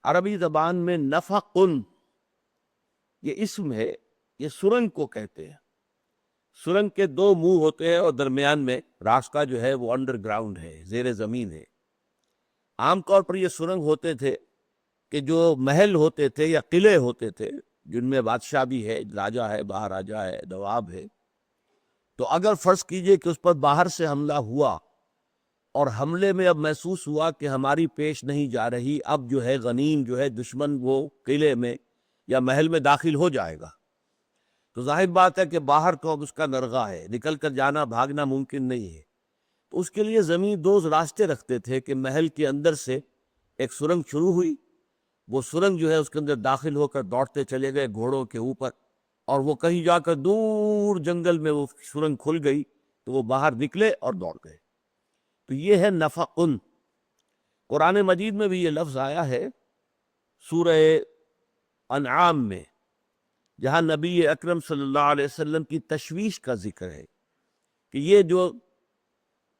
عربی زبان میں نفقن یہ اسم ہے، یہ سرنگ کو کہتے ہیں۔ سرنگ کے دو منہ ہوتے ہیں اور درمیان میں راستہ جو ہے وہ انڈر گراؤنڈ ہے، زیر زمین ہے۔ عام طور پر یہ سرنگ ہوتے تھے کہ جو محل ہوتے تھے یا قلعے ہوتے تھے جن میں بادشاہ بھی ہے، راجہ ہے، مہاراجہ ہے، نواب ہے، تو اگر فرض کیجئے کہ اس پر باہر سے حملہ ہوا اور حملے میں اب محسوس ہوا کہ ہماری پیش نہیں جا رہی، اب جو ہے غنیم جو ہے دشمن وہ قلعے میں یا محل میں داخل ہو جائے گا، تو ظاہر بات ہے کہ باہر تو اب اس کا نرغہ ہے، نکل کر جانا بھاگنا ممکن نہیں ہے۔ تو اس کے لیے زمین دوز راستے رکھتے تھے کہ محل کے اندر سے ایک سرنگ شروع ہوئی، وہ سرنگ جو ہے اس کے اندر داخل ہو کر دوڑتے چلے گئے گھوڑوں کے اوپر، اور وہ کہیں جا کر دور جنگل میں وہ سرنگ کھل گئی تو وہ باہر نکلے اور دوڑ گئے۔ تو یہ ہے نفقن۔ قرآن مجید میں بھی یہ لفظ آیا ہے سورہ انعام میں، جہاں نبی اکرم صلی اللہ علیہ وسلم کی تشویش کا ذکر ہے کہ یہ جو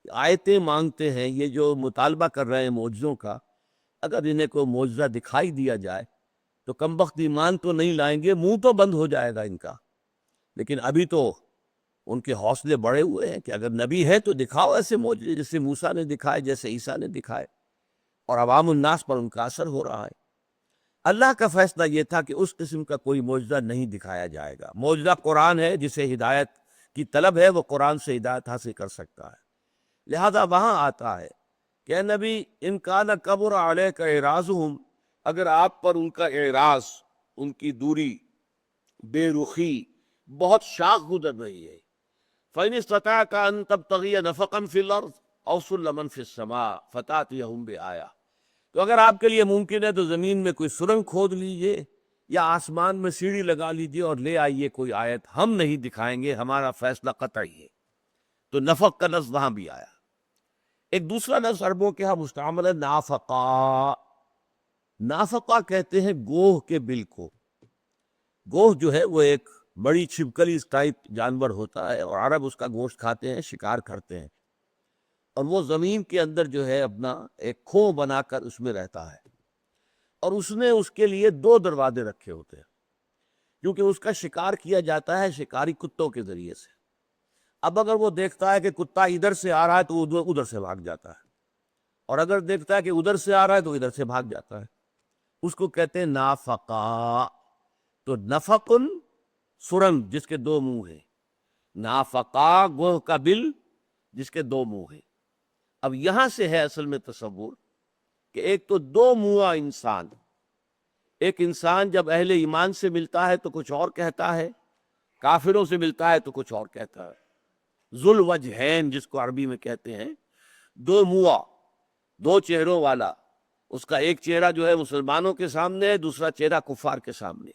آیتیں مانگتے ہیں، یہ جو مطالبہ کر رہے ہیں معجزوں کا، اگر انہیں کوئی معجزہ دکھائی دیا جائے تو کم بخت ایمان تو نہیں لائیں گے، منہ تو بند ہو جائے گا ان کا۔ لیکن ابھی تو ان کے حوصلے بڑھے ہوئے ہیں کہ اگر نبی ہے تو دکھاؤ ایسے معجزے جیسے موسیٰ نے دکھائے، جیسے عیسیٰ نے دکھائے، اور عوام الناس پر ان کا اثر ہو رہا ہے۔ اللہ کا فیصلہ یہ تھا کہ اس قسم کا کوئی معجزہ نہیں دکھایا جائے گا۔ معجزہ قرآن ہے، جسے ہدایت کی طلب ہے وہ قرآن سے ہدایت حاصل کر سکتا ہے۔ لہذا وہاں آتا ہے کہ اے نبی ان کان کبر علیک اعراضہم، اگر آپ پر ان کا اعراض، ان کی دوری، بے رخی بہت شاق گزر رہی ہے، فَإِنِ اسْتَطَعْتَ أَن تَبْتَغِيَ نَفَقًا فِي الْأَرْضِ أَوْ سُلَّمًا فِي السَّمَاءِ فَتَأْتِيَهُم بِآیَةٍ، تو اگر آپ کے لیے ممکن ہے تو زمین میں کوئی سرنگ کھود لیجئے یا آسمان میں سیڑھی لگا لیجئے اور لے آئیے کوئی آیت، ہم نہیں دکھائیں گے، ہمارا فیصلہ قطعی ہے۔ تو نفق کا لفظ وہاں بھی آیا۔ ایک دوسرا لفظ عربوں کے ہاں مستعمل ہے نافقہ۔ نافقہ کہتے ہیں گوہ کے بل کو۔ گوہ جو ہے وہ ایک بڑی چھپکلی ٹائپ جانور ہوتا ہے اور عرب اس کا گوشت کھاتے ہیں، شکار کرتے ہیں، اور وہ زمین کے اندر جو ہے اپنا ایک کھو بنا کر اس میں رہتا ہے، اور اس نے اس کے لیے دو دروازے رکھے ہوتے ہیں کیونکہ اس کا شکار کیا جاتا ہے شکاری کتوں کے ذریعے سے۔ اب اگر وہ دیکھتا ہے کہ کتا ادھر سے آ رہا ہے تو وہ ادھر سے بھاگ جاتا ہے، اور اگر دیکھتا ہے کہ ادھر سے آ رہا ہے تو ادھر سے بھاگ جاتا ہے۔ اس کو کہتے ہیں نافقہ۔ تو نفقن سرنگ جس کے دو منہ ہیں، نافقہ گوہ کا بل جس کے دو منہ ہیں۔ اب یہاں سے ہے اصل میں تصور کہ ایک تو دو منہ انسان، ایک انسان جب اہل ایمان سے ملتا ہے تو کچھ اور کہتا ہے، کافروں سے ملتا ہے تو کچھ اور کہتا ہے۔ ذو الوجہین جس کو عربی میں کہتے ہیں، دو منہ، دو چہروں والا۔ اس کا ایک چہرہ جو ہے مسلمانوں کے سامنے ہے، دوسرا چہرہ کفار کے سامنے۔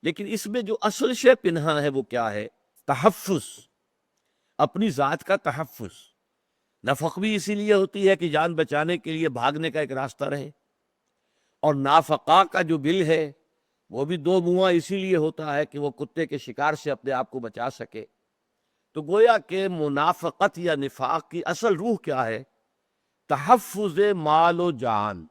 لیکن اس میں جو اصل شے پنہا ہے وہ کیا ہے؟ تحفظ، اپنی ذات کا تحفظ۔ نفق بھی اسی لیے ہوتی ہے کہ جان بچانے کے لیے بھاگنے کا ایک راستہ رہے، اور نافقہ کا جو بل ہے وہ بھی دو منہ اسی لیے ہوتا ہے کہ وہ کتے کے شکار سے اپنے آپ کو بچا سکے۔ تو گویا کہ منافقت یا نفاق کی اصل روح کیا ہے؟ تحفظ مال و جان۔